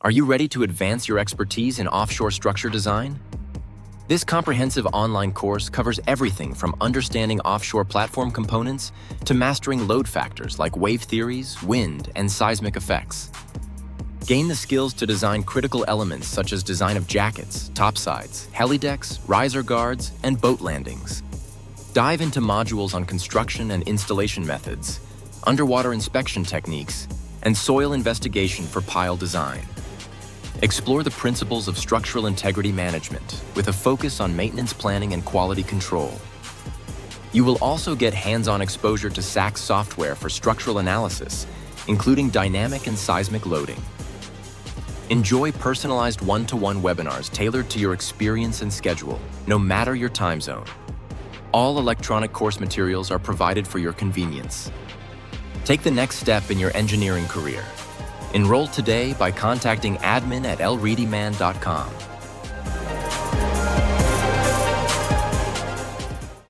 Are you ready to advance your expertise in offshore structure design? This comprehensive online course covers everything from understanding offshore platform components to mastering load factors like wave theories, wind, and seismic effects. Gain the skills to design critical elements such as design of jackets, topsides, helidecks, riser guards, and boat landings. Dive into modules on construction and installation methods, underwater inspection techniques, and soil investigation for pile design. Explore the principles of structural integrity management with a focus on maintenance planning and quality control. You will also get hands-on exposure to SACS software for structural analysis, including dynamic and seismic loading. Enjoy personalized one-to-one webinars tailored to your experience and schedule, no matter your time zone. All electronic course materials are provided for your convenience. Take the next step in your engineering career. Enroll today by contacting admin@elreedyman.com.